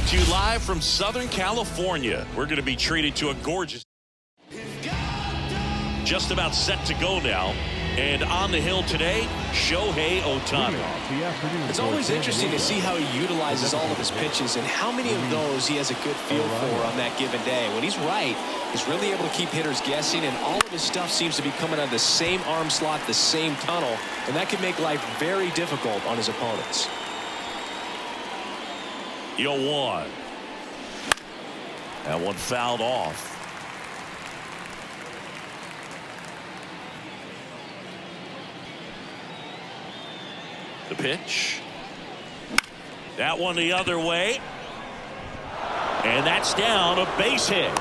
to you live from Southern California. We're going to be treated to a gorgeous. Just about set to go now. And on the hill today, Shohei Ohtani. It's always interesting to see how he utilizes all of his pitches and how many of those he has a good feel for on that given day. When he's right, he's really able to keep hitters guessing, and all of his stuff seems to be coming out of the same arm slot, the same tunnel, and that can make life very difficult on his opponents. 0-1. That one fouled off. The pitch. That one the other way. And that's down, a base hit.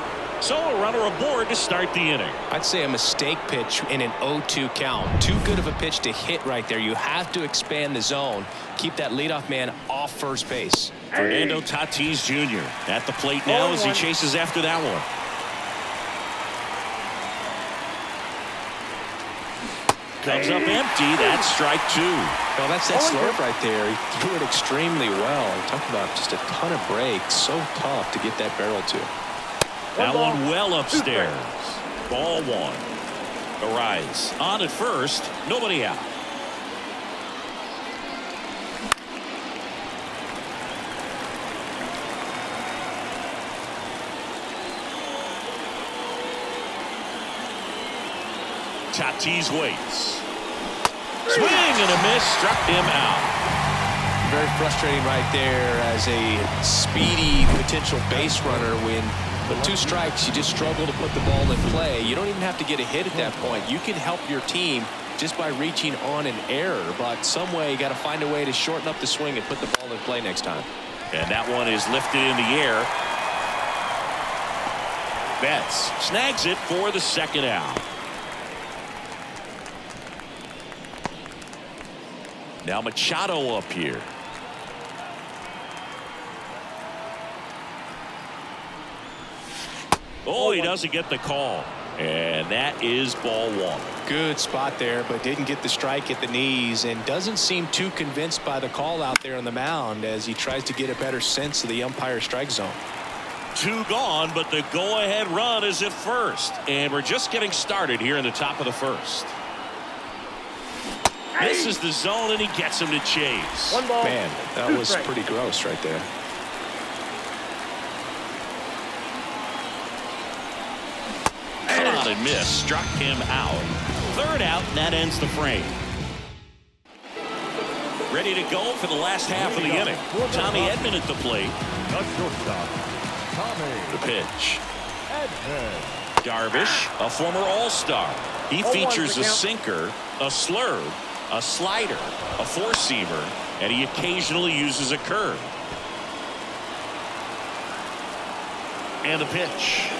So a runner aboard to start the inning. I'd say a mistake pitch in an 0-2 count. Too good of a pitch to hit right there. You have to expand the zone. Keep that leadoff man off first base. Fernando Tatis Jr. at the plate now as he chases after that one. Comes up empty. That's strike two. Well, that's that slurve right there. He threw it extremely well. Talk about just a ton of breaks. So tough to get that barrel to. That one well upstairs. Ball one. Arise on at first. Nobody out. Tatis waits. Swing and a miss, struck him out. Very frustrating right there as a speedy potential base runner. When with 2 strikes, you just struggle to put the ball in play. You don't even have to get a hit at that point. You can help your team just by reaching on an error, but some way you got to find a way to shorten up the swing and put the ball in play next time. And that one is lifted in the air. Betts snags it for the second out. Now Machado up here. Oh, he doesn't get the call. And that is ball one. Good spot there, but didn't get the strike at the knees, and doesn't seem too convinced by the call out there on the mound as he tries to get a better sense of the umpire strike zone. 2 gone, but the go-ahead run is at first. And we're just getting started here in the top of the first. This is the zone, and he gets him to chase. Man, that was pretty gross right there. Caught and missed, struck him out. Third out, and that ends the frame. Ready to go for the last half of the inning. Tommy Edman at the plate. The pitch. Darvish, a former All-Star. He features a sinker, a slurve, a slider, a four-seamer, and he occasionally uses a curve. And the pitch.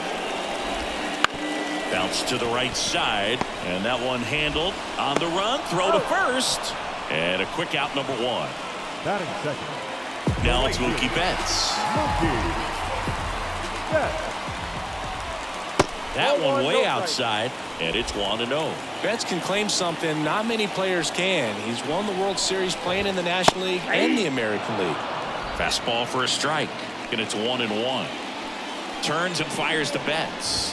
Bounce to the right side, and that one handled on the run. Throw to first, and a quick out, number 1. Batting second. Now it's Mookie Betts. That one way outside, and it's 1-0. Betts can claim something not many players can. He's won the World Series playing in the National League and the American League. Fastball for a strike, and it's 1-1. Turns and fires to Betts.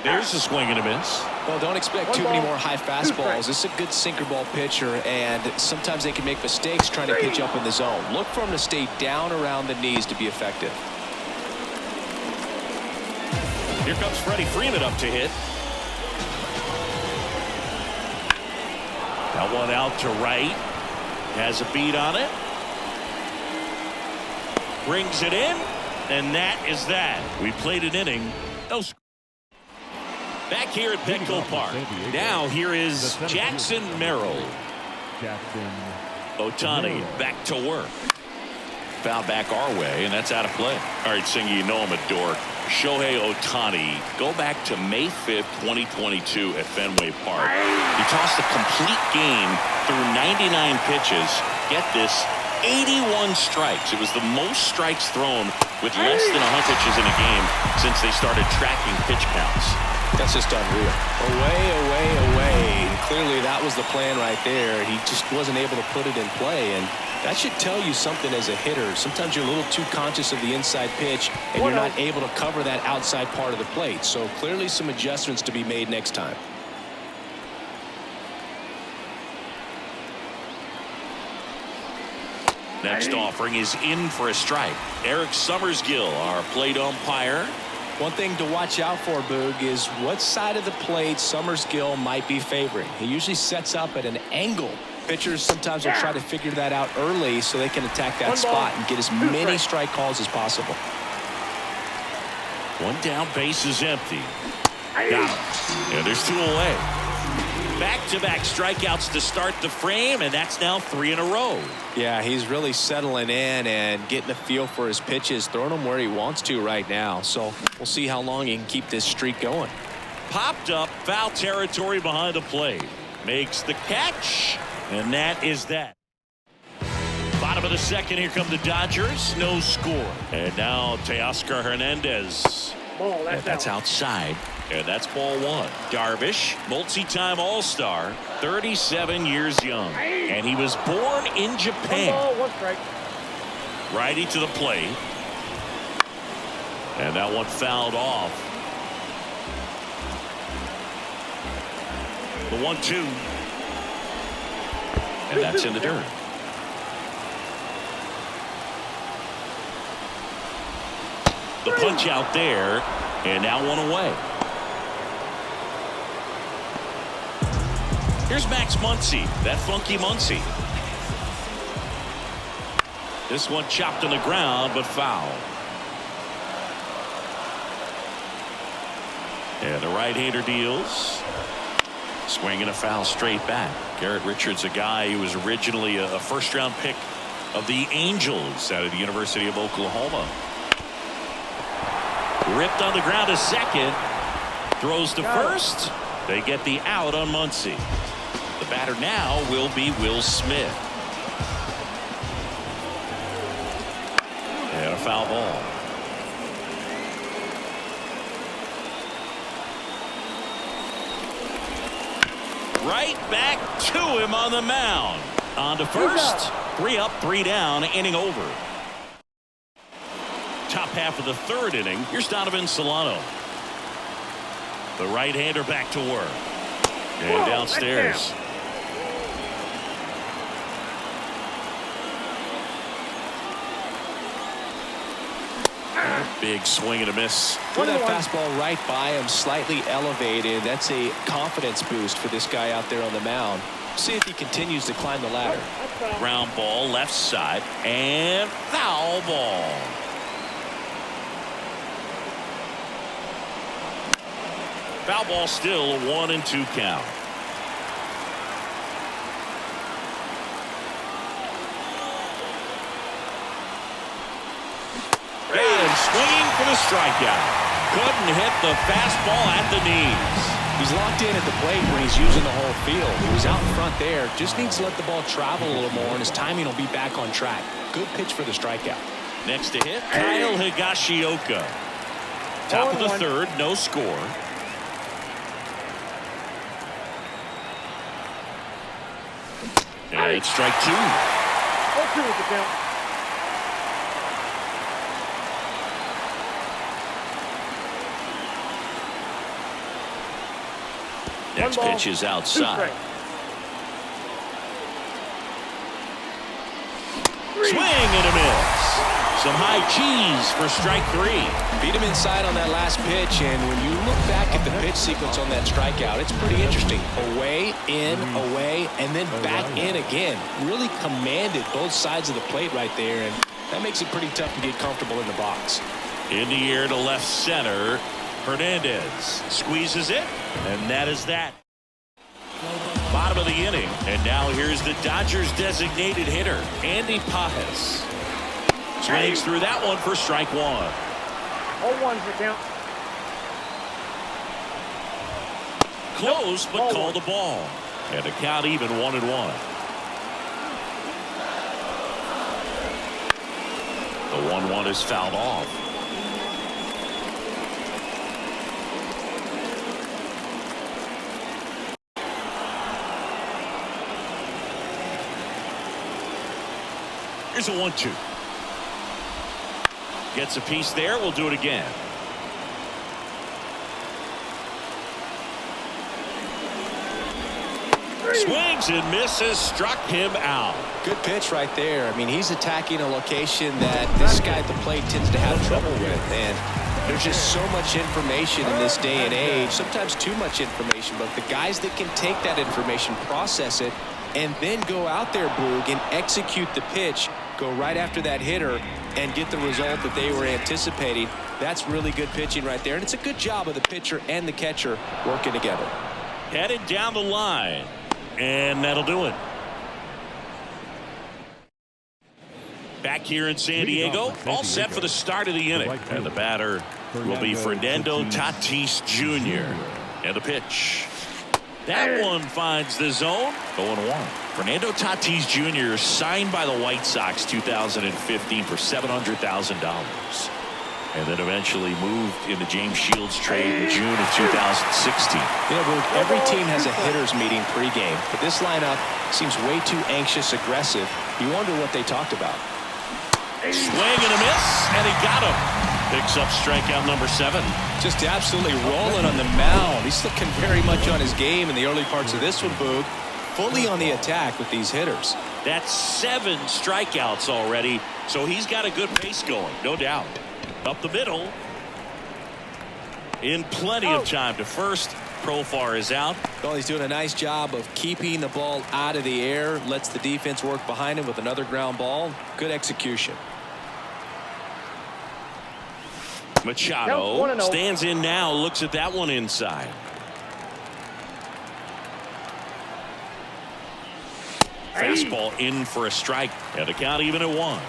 There's a swing and a miss. Well, don't expect too many more high fastballs. This is a good sinker ball pitcher, and sometimes they can make mistakes trying to pitch up in the zone. Look for him to stay down around the knees to be effective. Here comes Freddie Freeman up to hit. That one out to right. Has a beat on it. Brings it in, and that is that. We played an inning. Back here at Petco Park. Now here is Jackson Merrill. Ohtani back to work. Foul back our way, and that's out of play. All right, Singy, you know I'm a dork. Shohei Ohtani, go back to May 5th, 2022 at Fenway Park. He tossed a complete game through 99 pitches. Get this, 81 strikes. It was the most strikes thrown with less than 100 pitches in a game since they started tracking pitch counts. That's just unreal. Away, away, away. clearly that was the plan right there. He just wasn't able to put it in play, and that should tell you something as a hitter. Sometimes you're a little too conscious of the inside pitch, and you're not able to cover that outside part of the plate. So clearly some adjustments to be made next time. Next offering is in for a strike. Eric Summersgill, our plate umpire. One thing to watch out for, Boog, is what side of the plate Summersgill might be favoring. He usually sets up at an angle. Pitchers sometimes will try to figure that out early so they can attack that spot and get as many strike calls as possible. One down, base is empty. Got him. And there's 2 away. Back-to-back strikeouts to start the frame, and that's now 3 in a row. Yeah, he's really settling in and getting a feel for his pitches, throwing them where he wants to right now. So we'll see how long he can keep this streak going. Popped up, foul territory behind the plate. Makes the catch, and that is that. Bottom of the second, here come the Dodgers. No score. And now Teoscar Hernandez. That's outside. And that's ball 1. Darvish, multi-time All-Star, 37 years young. And he was born in Japan. 1 strike. Righty to the plate. And that one fouled off. The 1-2. And that's in the dirt. The punch out there. And now 1 away. Here's Max Muncy, that funky Muncy. This one chopped on the ground, but foul. And the right-hander deals. Swing and a foul straight back. Garrett Richards, a guy who was originally a first-round pick of the Angels out of the University of Oklahoma. Ripped on the ground to second. Throws to first. They get the out on Muncy. The batter now will be Will Smith. And a foul ball. Right back to him on the mound. On to first. 3 up, 3 down, inning over. Top half of the 3rd inning. Here's Donovan Solano. The right-hander back to work. And downstairs. Big swing and a miss. Threw that fastball right by him, slightly elevated. That's a confidence boost for this guy out there on the mound. See if he continues to climb the ladder. Ground ball left side and foul ball. Foul ball, still a 1-2 count. Got him swinging for the strikeout. Couldn't hit the fastball at the knees. He's locked in at the plate when he's using the whole field. He was out in front there. Just needs to let the ball travel a little more, and his timing will be back on track. Good pitch for the strikeout. Next to hit, Kyle Higashioka. Top of the 3rd, no score. And it's strike 2. 0-2 with the count. Next pitch is outside. Swing and a miss. Some high cheese for strike 3. Beat him inside on that last pitch, and when you look back at the pitch sequence on that strikeout, it's pretty interesting. Away, in, away, and then back in again. Really commanded both sides of the plate right there, and that makes it pretty tough to get comfortable in the box. In the air to left center. Hernandez squeezes it, and that is that. Bottom of the inning, and now here's the Dodgers designated hitter, Andy Pajes. Swings through that one for strike 1. 0-1's the count. Close, but called the ball. And the count even 1-1. The 1-1 is fouled off. Here's a 1-2. Gets a piece there. We'll do it again. Swings and misses. Struck him out. Good pitch right there. I mean, he's attacking a location that this guy at the plate tends to have trouble with. And there's just so much information in this day and age, sometimes too much information. But the guys that can take that information, process it, and then go out there, Boog, and execute the pitch, go right after that hitter, and get the result that they were anticipating. That's really good pitching right there. And it's a good job of the pitcher and the catcher working together. Headed down the line. And that'll do it. Back here in San Diego, all set for the start of the inning. And the batter will be Fernando Tatis Jr. And the pitch. That one finds the zone. 0-1. Fernando Tatis Jr. signed by the White Sox 2015 for $700,000. And then eventually moved in the James Shields trade in June of 2016. You know, every team has a hitters meeting pregame, but this lineup seems way too anxious, aggressive. You wonder what they talked about. Swing and a miss, and he got him. Picks up strikeout number 7. Just absolutely rolling on the mound. He's looking very much on his game in the early parts of this one, Boog. Fully on the attack with these hitters. That's 7 strikeouts already, so he's got a good pace going, no doubt. Up the middle. In plenty of time to first. Profar is out. Well, he's doing a nice job of keeping the ball out of the air. Lets the defense work behind him with another ground ball. Good execution. Machado stands in now. Looks at that one inside. Fastball in for a strike. And the count even at 1.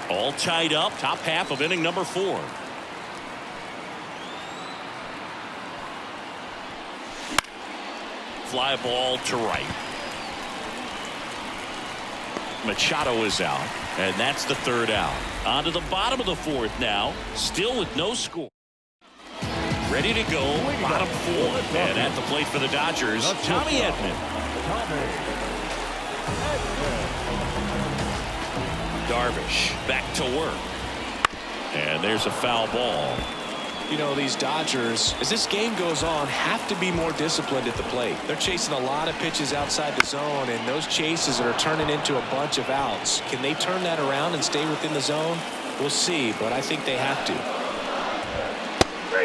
All tied up. Top half of inning number 4. Fly ball to right. Machado is out. And that's the 3rd out. On to the bottom of the 4th now. Still with no score. Ready to go. Bottom 4. And at the plate for the Dodgers, Tommy Edman. Darvish back to work. And there's a foul ball. You know, these Dodgers, as this game goes on, have to be more disciplined at the plate. They're chasing a lot of pitches outside the zone, and those chases are turning into a bunch of outs. Can they turn that around and stay within the zone? We'll see, but I think they have to.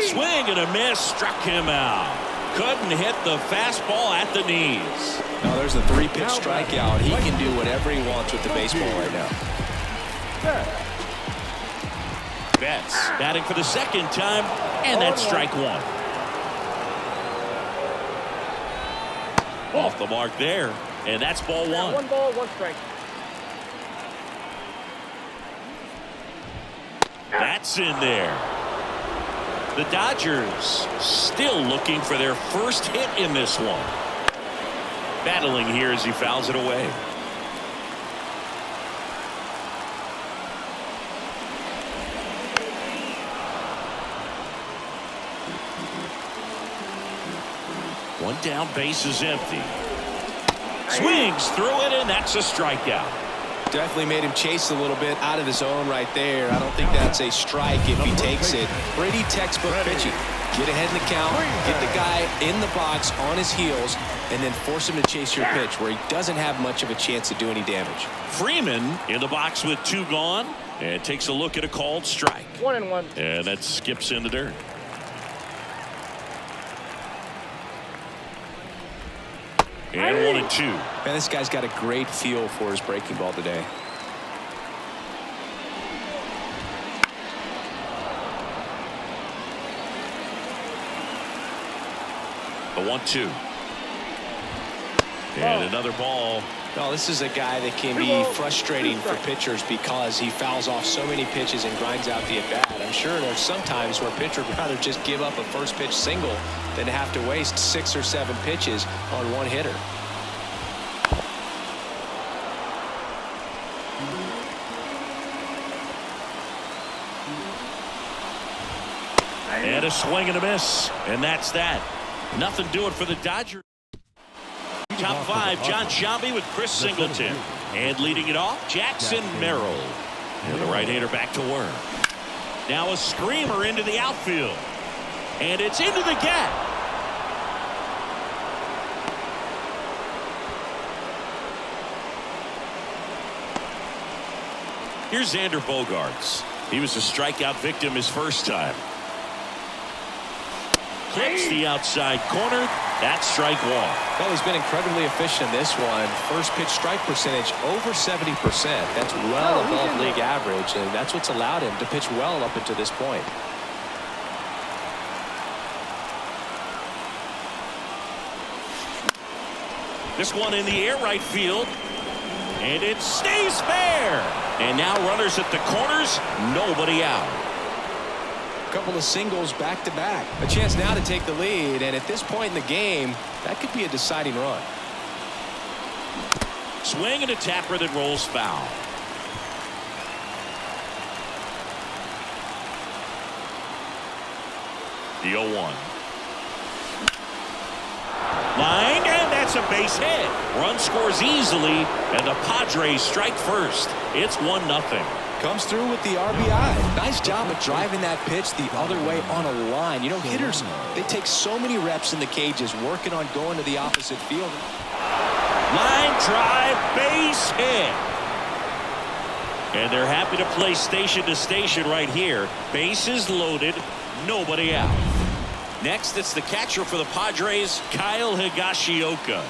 Swing and a miss. Struck him out. Couldn't hit the fastball at the knees. No, there's a 3-pitch strikeout. He can do whatever he wants with the baseball right now. Betts batting for the 2nd time, and that's strike 1. Off the mark there, and that's ball 1. 1 ball, 1 strike. That's in there. The Dodgers still looking for their first hit in this one. Battling here as he fouls it away. One down, base is empty. Swings through it, and that's a strikeout. Definitely made him chase a little bit out of his zone right there. I don't think that's a strike if he takes it. Pretty textbook pitching. Get ahead in the count, get the guy in the box on his heels, and then force him to chase your pitch where he doesn't have much of a chance to do any damage. Freeman in the box with 2 gone, and takes a look at a called strike. 1-1. And that skips in the dirt. And 1-2. Man, this guy's got a great feel for his breaking ball today. The 1-2. And another ball. No, this is a guy that can be frustrating for pitchers because he fouls off so many pitches and grinds out the at-bat. I'm sure there's some times where a pitcher would rather just give up a first pitch single than to have to waste 6 or 7 pitches on one hitter. And a swing and a miss. And that's that. Nothing doing for the Dodgers. Top 5, John Shelby with Chris Singleton. And leading it off, Jackson Merrill. And the right-hander back to work. Now a screamer into the outfield. And it's into the gap. Here's Xander Bogaerts. He was a strikeout victim his first time. Clips the outside corner. That's strike one. Well, he's been incredibly efficient in this one. First pitch strike percentage over 70%. That's well above league average, and that's what's allowed him to pitch well up until this point. This one in the air right field. And it stays fair. And now runners at the corners. Nobody out. Couple of singles back to back. A chance now to take the lead, and at this point in the game, that could be a deciding run. Swing and a tapper that rolls foul. The 0-1. Line, and that's a base hit. Run scores easily, and the Padres strike first. It's 1-0. Comes through with the RBI. Nice job of driving that pitch the other way on a line. You know, hitters, they take so many reps in the cages working on going to the opposite field. Line drive, base hit. And they're happy to play station to station right here. Bases loaded, nobody out. Next, it's the catcher for the Padres, Kyle Higashioka.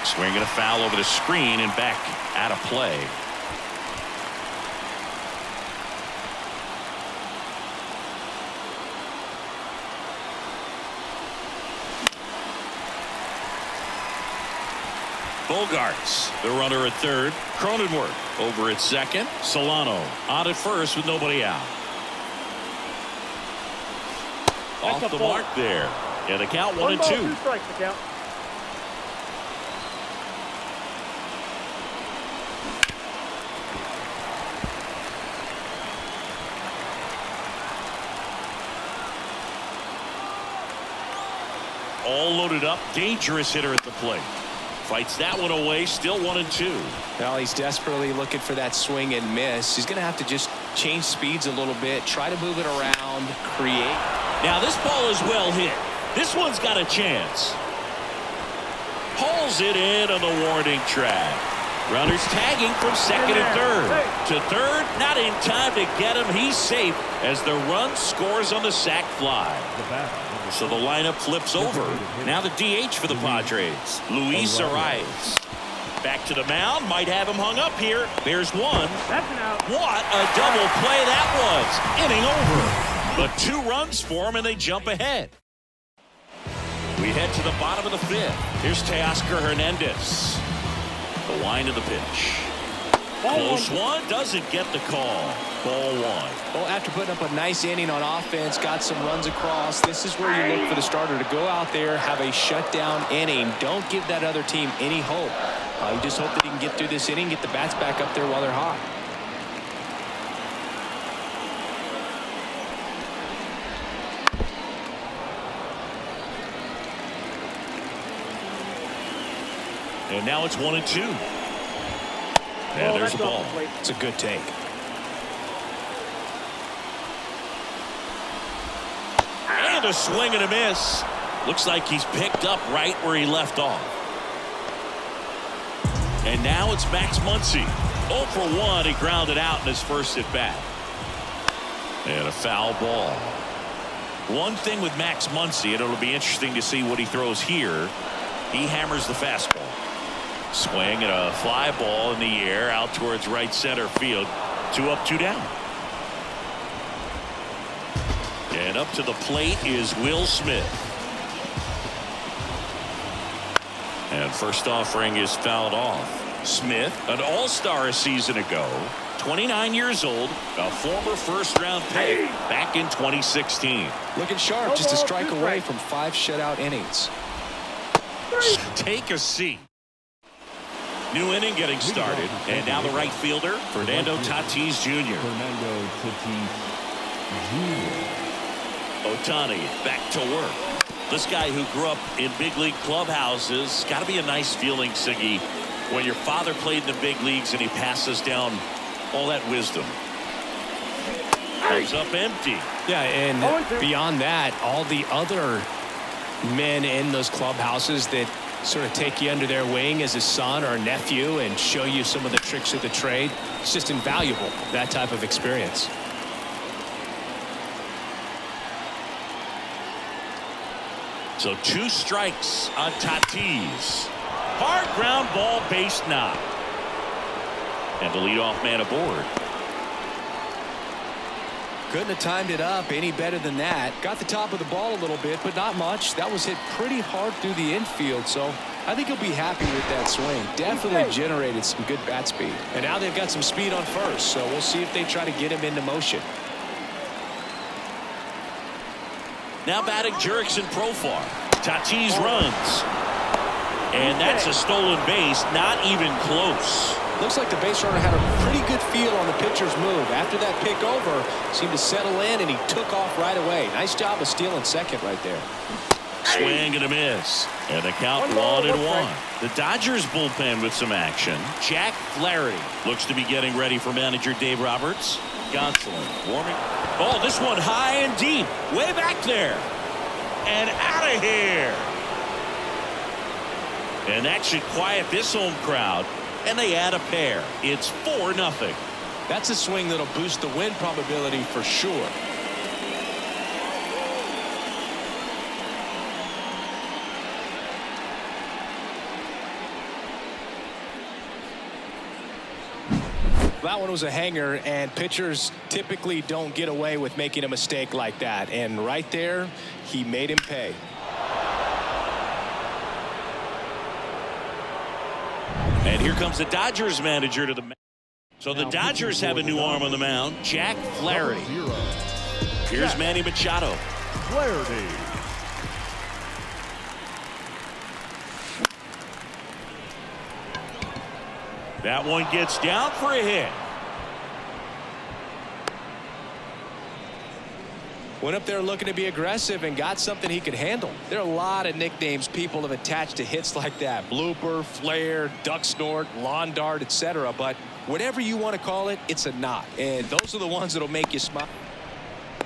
Swinging a foul over the screen and back out of play. Bogaerts, the runner at third. Cronenworth over at second. Solano on at first with nobody out. Off the mark there. And the count 1-2. 2 strikes the count. All loaded up. Dangerous hitter at the plate. Fights that one away. Still 1-2. Well, he's desperately looking for that swing and miss. He's going to have to just change speeds a little bit, try to move it around, create. Now this ball is well hit. This one's got a chance. Hauls it in on the warning track. Runners tagging from second and third. To third, not in time to get him. He's safe as the run scores on the sac fly. So the lineup flips over. Now the DH for the Padres, Luis Arias. Back to the mound, might have him hung up here. There's one. That's an out. What a double play that was. Inning over. But 2 runs for him, and they jump ahead. We head to the bottom of the 5th. Here's Teoscar Hernandez. The wind of the pitch. Close one, doesn't get the call. Ball 1. Well, after putting up a nice inning on offense, got some runs across, this is where you look for the starter to go out there, have a shutdown inning. Don't give that other team any hope. You just hope that he can get through this inning, get the bats back up there while they're hot. And now it's 1-2. And there's the ball. It's a good take. And a swing and a miss. Looks like he's picked up right where he left off. And now it's Max Muncy. 0 for 1. He grounded out in his first at bat. And a foul ball. One thing with Max Muncy, and it'll be interesting to see what he throws here. He hammers the fastball. Swing and a fly ball in the air out towards right center field. 2 up, 2 down. And up to the plate is Will Smith. And first offering is fouled off. Smith, an all-star a season ago, 29 years old, a former first-round pick back in 2016. Looking sharp, just a strike away from 5 shutout innings. Take a seat. New inning getting started, and now the right fielder, Fernando Tatis Jr. Ohtani back to work. This guy who grew up in big league clubhouses, got to be a nice feeling, Siggy, When your father played in the big leagues and he passes down all that wisdom. Comes up empty. Yeah, and beyond that, all the other men in those clubhouses that sort of take you under their wing as a son or a nephew and show you some of the tricks of the trade. It's just invaluable, that type of experience. So 2 strikes on Tatis. Hard ground ball, base knock. And the leadoff man aboard. Couldn't have timed it up any better than that. Got the top of the ball a little bit, but not much. That was hit pretty hard through the infield, so I think he'll be happy with that swing. Definitely generated some good bat speed. And now they've got some speed on first, so we'll see if they try to get him into motion. Now batting Jurickson Profar. Tatis runs. And that's a stolen base, not even close. Looks like the base runner had a pretty good feel on the pitcher's move. After that pick over, seemed to settle in, and he took off right away. Nice job of stealing second right there. Swing and a miss. And the count 1-1. The Dodgers bullpen with some action. Jack Flaherty looks to be getting ready for manager Dave Roberts. Gonsolin warming. Oh, this one high and deep. Way back there. And out of here. And that should quiet this home crowd. And they add a pair. It's 4-0. That's a swing that'll boost the win probability for sure. That one was a hanger, and pitchers typically don't get away with making a mistake like that. And right there, he made him pay. And here comes the Dodgers manager to the mound. So the Dodgers have a new arm on the mound, Jack Flaherty. Here's Manny Machado. Flaherty. That one gets down for a hit. Went up there looking to be aggressive and got something he could handle. There are a lot of nicknames people have attached to hits like that. Blooper, flare, duck snort, lawn dart, etc. But whatever you want to call it, it's a knot. And those are the ones that'll make you smile.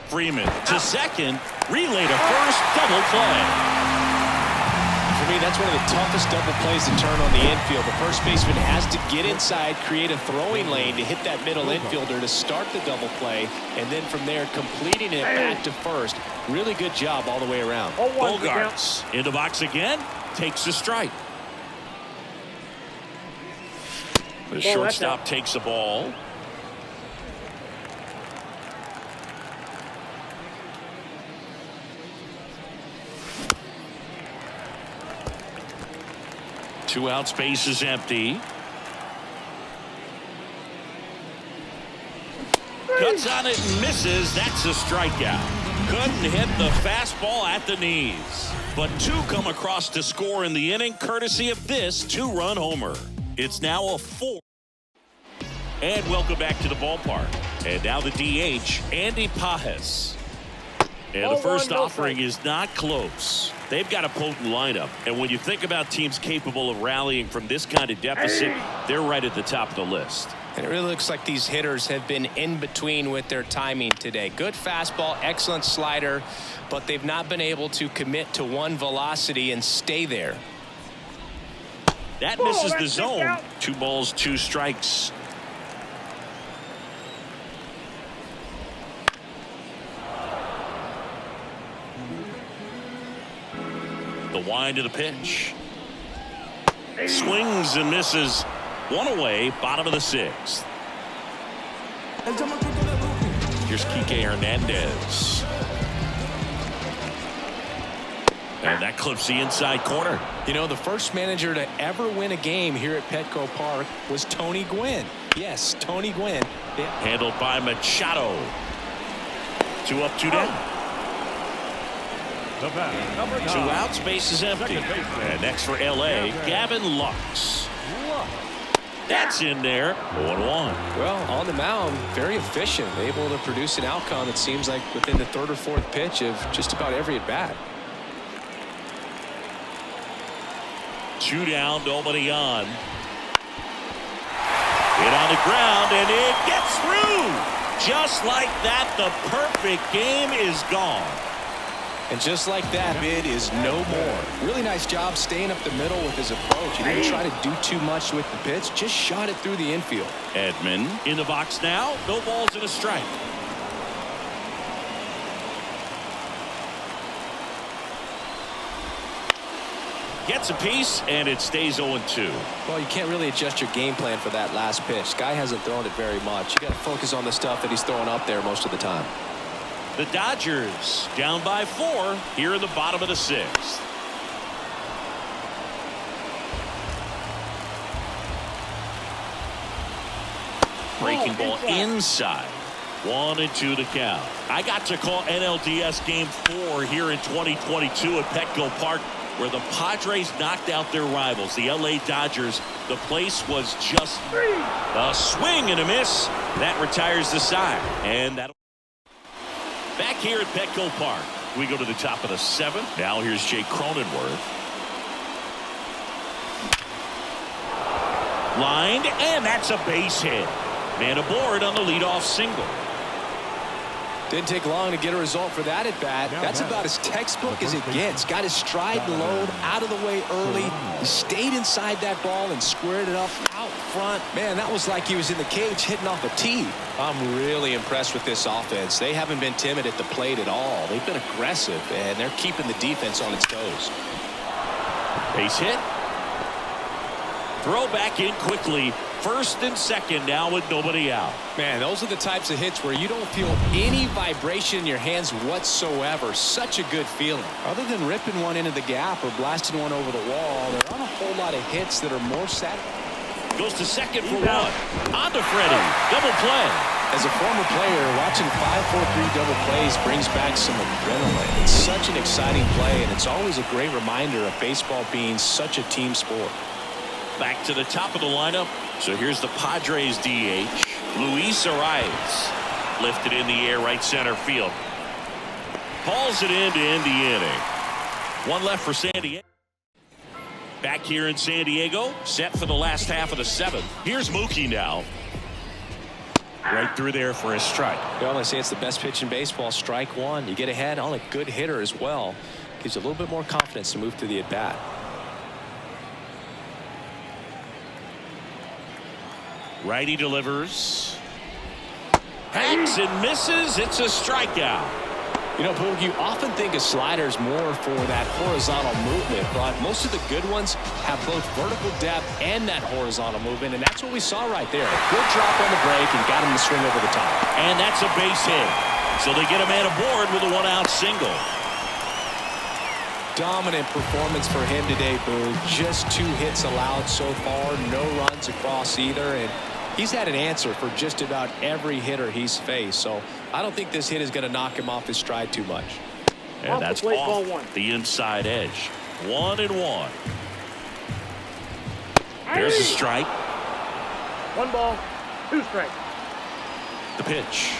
Freeman to second. Relay to first. Double play. For me, that's one of the toughest double plays to turn on the infield. The first baseman has to get inside, create a throwing lane to hit that middle infielder to start the double play, and then from there completing it back to first. Really good job all the way around. Bogarts in the box again, takes a strike. The shortstop takes the ball. Two outs, base is empty. Cuts on it and misses. That's a strikeout. Couldn't hit the fastball at the knees. But 2 come across to score in the inning, courtesy of this 2-run homer. It's now a 4. And welcome back to the ballpark. And now the DH, Andy Pajes. And the first offering is not close. They've got a potent lineup. And when you think about teams capable of rallying from this kind of deficit, they're right at the top of the list. And it really looks like these hitters have been in between with their timing today. Good fastball, excellent slider, but they've not been able to commit to one velocity and stay there. That misses the zone. 2 balls, 2 strikes. The wind of the pitch. Swings and misses. 1 away, bottom of the 6th. Here's Kike Hernandez. And that clips the inside corner. You know, the first manager to ever win a game here at Petco Park was Tony Gwynn. Yes, Tony Gwynn. Yeah. Handled by Machado. 2 up, 2 down. 2 outs, base is empty. And next for LA, Gavin Lux. That's in there. 1-1. Well, on the mound, very efficient, able to produce an outcome, it seems like, within the 3rd or 4th pitch of just about every at bat. 2 down, nobody on. Hit on the ground, and it gets through. Just like that, the perfect game is gone. And just like that, bid is no more. Really nice job staying up the middle with his approach. He didn't try to do too much with the pitch, just shot it through the infield. Edman in the box now. No balls and a strike. Gets a piece, and it stays 0-2. Well, you can't really adjust your game plan for that last pitch. Guy hasn't thrown it very much. You got to focus on the stuff that he's throwing up there most of the time. The Dodgers down by 4 here in the bottom of the 6th. Breaking ball inside. 1-2 to count. I got to call NLDS Game 4 here in 2022 at Petco Park, where the Padres knocked out their rivals, the LA Dodgers. The place was just a swing and a miss. That retires the side. And that'll back here at Petco Park. We go to the top of the 7th. Now here's Jake Cronenworth. Lined, and that's a base hit. Man aboard on the leadoff single. Didn't take long to get a result for that at bat. That's about as textbook as it gets. Got his stride and load out of the way early. He stayed inside that ball and squared it up out front. Man, that was like he was in the cage hitting off a tee. I'm really impressed with this offense. They haven't been timid at the plate at all. They've been aggressive, and they're keeping the defense on its toes. Base hit. Throw back in quickly. First and second now with nobody out. Man, those are the types of hits where you don't feel any vibration in your hands whatsoever. Such a good feeling. Other than ripping one into the gap or blasting one over the wall, there aren't a whole lot of hits that are more satisfying. Goes to second for one. On to Freddie. Double play. As a former player, watching 5-4-3 double plays brings back some adrenaline. It's such an exciting play, and it's always a great reminder of baseball being such a team sport. Back to the top of the lineup. So here's the Padres DH, Luis Arias. Lifted in the air, right center field. Hauls it in to end the inning. One left for San Diego. Back here in San Diego, set for the last half of the 7th. Here's Mookie now. Right through there for a strike. Well, I say it's the best pitch in baseball. Strike one. You get ahead on a good hitter as well. Gives you a little bit more confidence to move to the at-bat. Righty delivers. Hacks and misses. It's a strikeout. You know, Boog, you often think of sliders more for that horizontal movement, but most of the good ones have both vertical depth and that horizontal movement, and that's what we saw right there. A good drop on the break and got him to swing over the top. And that's a base hit. So they get a man aboard with a 1-out single. Dominant performance for him today, Boog. Just 2 hits allowed so far, no runs across either, and he's had an answer for just about every hitter he's faced, so I don't think this hit is going to knock him off his stride too much. And that's off the inside edge. 1-1. There's a strike. 1 ball, 2 strikes. The pitch.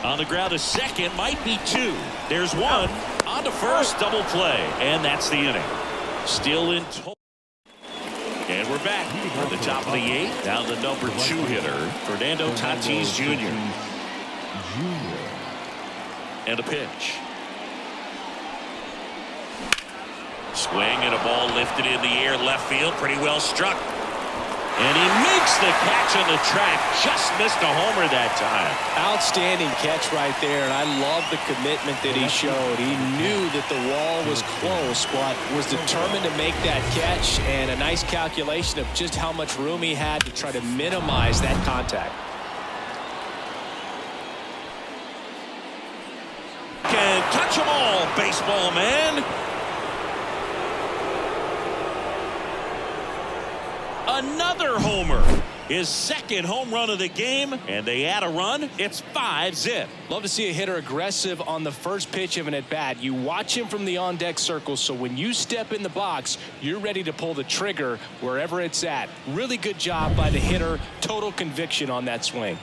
On the ground to second, might be 2. There's 1. On to first, double play, and that's the inning. Still in total. And we're back at the top of the 8th. Down the number 2 hitter, Fernando Tatis Jr. And a pitch. Swing and a ball lifted in the air, left field, pretty well struck. And he makes the catch on the track. Just missed a homer that time. Outstanding catch right there, and I love the commitment that he showed. He knew that the wall was close, but was determined to make that catch, and a nice calculation of just how much room he had to try to minimize that contact. Can touch them all, baseball man. Another homer. His second home run of the game, and they add a run. It's 5-zip. Love to see a hitter aggressive on the first pitch of an at-bat. You watch him from the on-deck circle, so when you step in the box, you're ready to pull the trigger wherever it's at. Really good job by the hitter. Total conviction on that swing.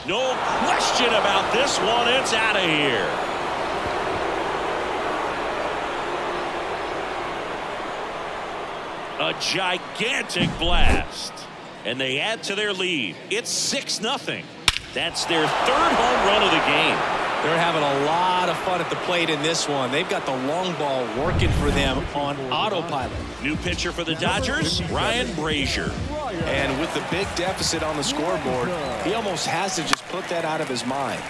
No question about this one. It's out of here. A gigantic blast. And they add to their lead. It's 6-0. That's their third home run of the game. They're having a lot of fun at the plate in this one. They've got the long ball working for them on autopilot. New pitcher for the Dodgers, Ryan Brazier. And with the big deficit on the scoreboard, he almost has to just put that out of his mind.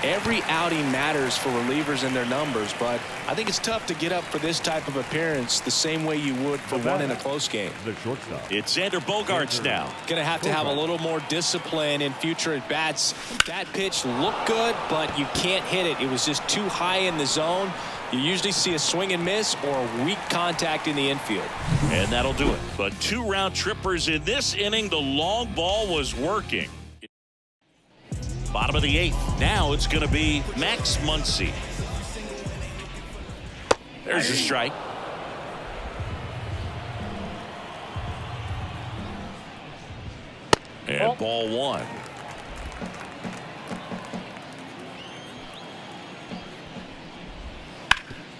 Every outing matters for relievers and their numbers, but I think it's tough to get up for this type of appearance the same way you would for one in a close game. The shortstop. It's Xander Bogaerts now. Going to have a little more discipline in future at bats. That pitch looked good, but you can't hit it. It was just too high in the zone. You usually see a swing and miss or weak contact in the infield. And that'll do it. But 2 round trippers in this inning. The long ball was working. Bottom of the 8th. Now it's going to be Max Muncy. There's a strike. And ball 1.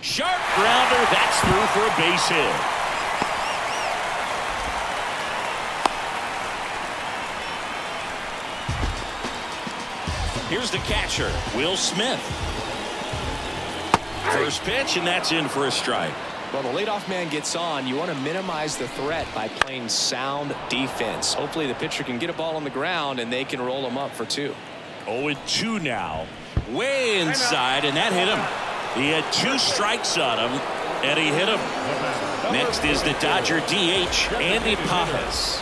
Sharp grounder. That's through for a base hit. Here's the catcher, Will Smith. First pitch, and that's in for a strike. Well, the leadoff man gets on. You want to minimize the threat by playing sound defense. Hopefully the pitcher can get a ball on the ground and they can roll him up for 2. 0-2 now. Way inside, and that hit him. He had 2 strikes on him, and he hit him. Next is the Dodger DH, Andy Pajas.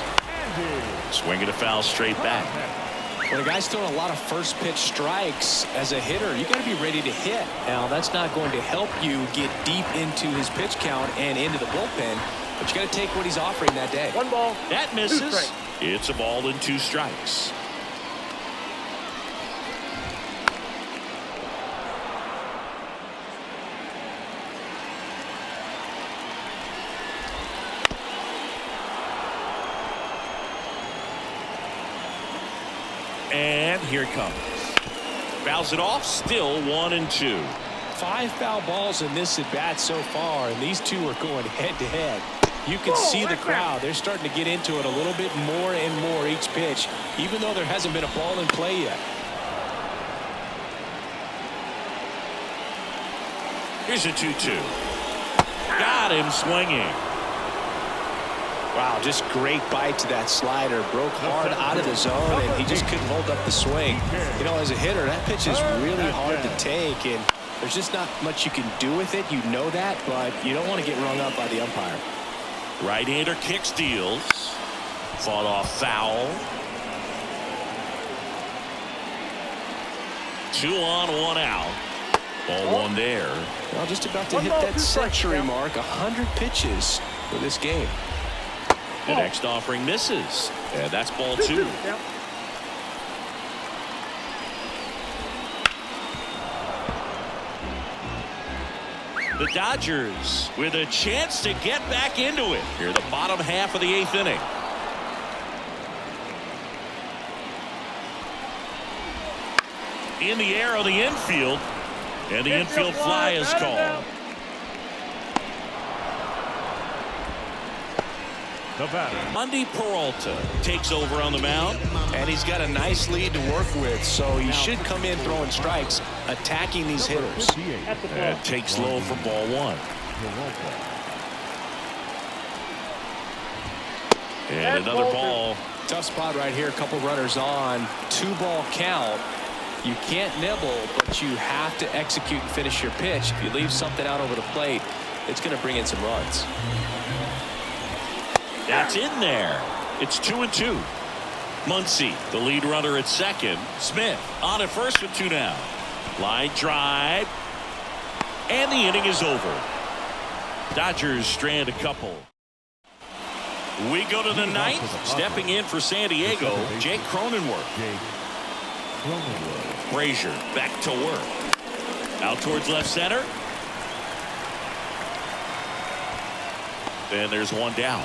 Swinging a foul straight back. When a guy's throwing a lot of first pitch strikes as a hitter, you got to be ready to hit. Now, that's not going to help you get deep into his pitch count and into the bullpen, but you got to take what he's offering that day. 1 ball. That misses. It's a ball and 2 strikes. And here it comes. Fouls it off. Still 1-2. 5 foul balls in this at bat so far, and these 2 are going head to head. You can see the crowd. They're starting to get into it a little bit more and more each pitch, even though there hasn't been a ball in play yet. Here's a 2-2. Got him swinging. Wow, just great bite to that slider. Broke hard out of the zone, and he just couldn't hold up the swing. You know, as a hitter, that pitch is really hard to take, and there's just not much you can do with it. You know that, but you don't want to get rung up by the umpire. Right-hander kick steals. Fought off foul. 2 on, 1 out. Ball 1 there. Well, just about to hit that century mark. 100 pitches for this game. The next offering misses. And that's ball 2. The Dodgers with a chance to get back into it. Here, the bottom half of the 8th inning. In the air on the infield. And the infield fly is called. Monday Peralta takes over on the mound. And he's got a nice lead to work with, so he should come in throwing strikes, attacking these hitters. And takes low for ball 1. And another ball. Tough spot right here. A couple runners on. 2-ball count. You can't nibble, but you have to execute and finish your pitch. If you leave something out over the plate, it's going to bring in some runs. That's in there. It's 2-2. Muncy, the lead runner at second. Smith on at first with 2 down. Line drive. And the inning is over. Dodgers strand a couple. We go to the 9th. Stepping in for San Diego, Jake Cronenworth. Brazier back to work. Out towards left center. Then there's 1 down.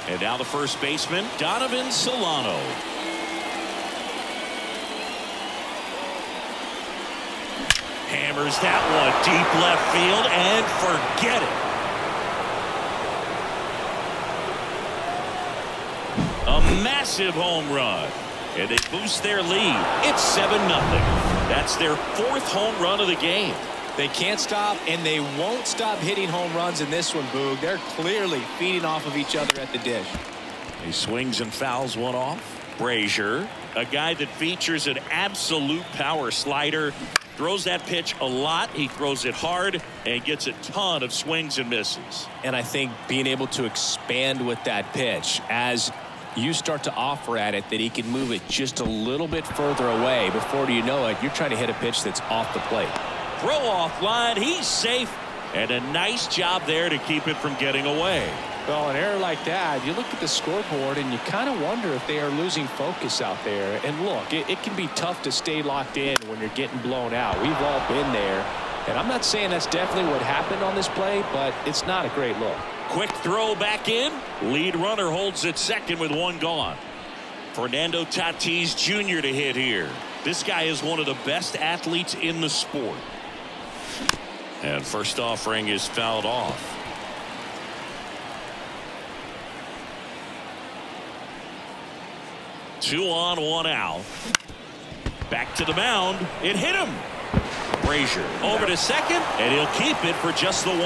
And now the first baseman, Donovan Solano. Hammers that one deep left field and forget it. A massive home run. And they boost their lead. It's 7-0. That's their 4th home run of the game. They can't stop, and they won't stop hitting home runs in this one, Boog. They're clearly feeding off of each other at the dish. He swings and fouls one off. Brazier, a guy that features an absolute power slider, throws that pitch a lot. He throws it hard and gets a ton of swings and misses. And I think being able to expand with that pitch as you start to offer at it, that he can move it just a little bit further away. Before you know it, you're trying to hit a pitch that's off the plate. Throw off line. He's safe. And a nice job there to keep it from getting away. Well, an error like that, you look at the scoreboard and you kind of wonder if they are losing focus out there. And look, it can be tough to stay locked in when you're getting blown out. We've all been there. And I'm not saying that's definitely what happened on this play, but it's not a great look. Quick throw back in. Lead runner holds at second with 1 gone. Fernando Tatis Jr. to hit here. This guy is one of the best athletes in the sport. And first offering is fouled off. Two on, 1 out. Back to the mound. It hit him. Brazier over to second, and he'll keep it for just the 1.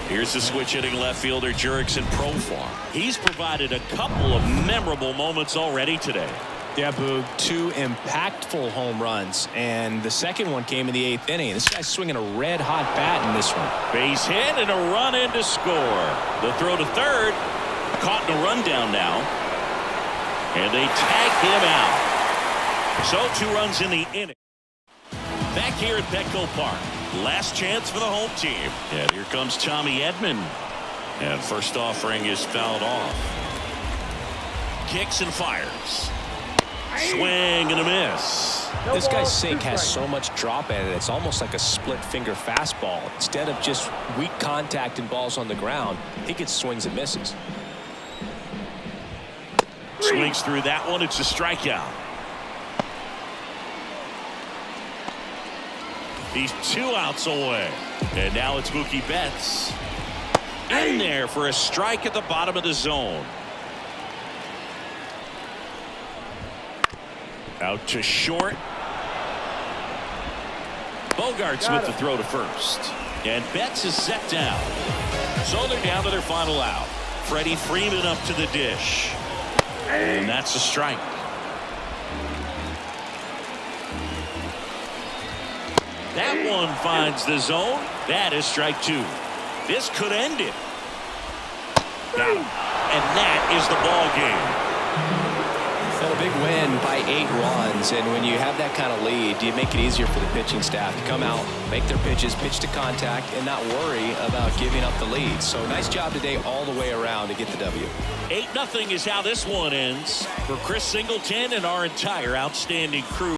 Here's the switch hitting left fielder Jurickson Profar. He's provided a couple of memorable moments already today. Yeah, Boog, 2 impactful home runs, and the second one came in the 8th inning. This guy's swinging a red-hot bat in this one. Base hit and a run in to score. The throw to third. Caught in a rundown now. And they tag him out. So 2 runs in the inning. Back here at Petco Park. Last chance for the home team. And here comes Tommy Edman. And first offering is fouled off. Kicks and fires. Swing and a miss. This guy's sink has so much drop at it. It's almost like a split finger fastball. Instead of just weak contact and balls on the ground, he gets swings and misses. Swings through that one. It's a strikeout. He's 2 outs away. And now it's Mookie Betts. In there for a strike at the bottom of the zone. Out to short. Bogarts with the throw to first. And Betts is set down. So they're down to their final out. Freddie Freeman up to the dish. And that's a strike. That one finds the zone. That is strike 2. This could end it. Got him. And that is the ball game. And a big win by 8 runs, and when you have that kind of lead, you make it easier for the pitching staff to come out, make their pitches, pitch to contact, and not worry about giving up the lead. So nice job today all the way around to get the W. 8-0 is how this one ends. For Chris Singleton and our entire outstanding crew.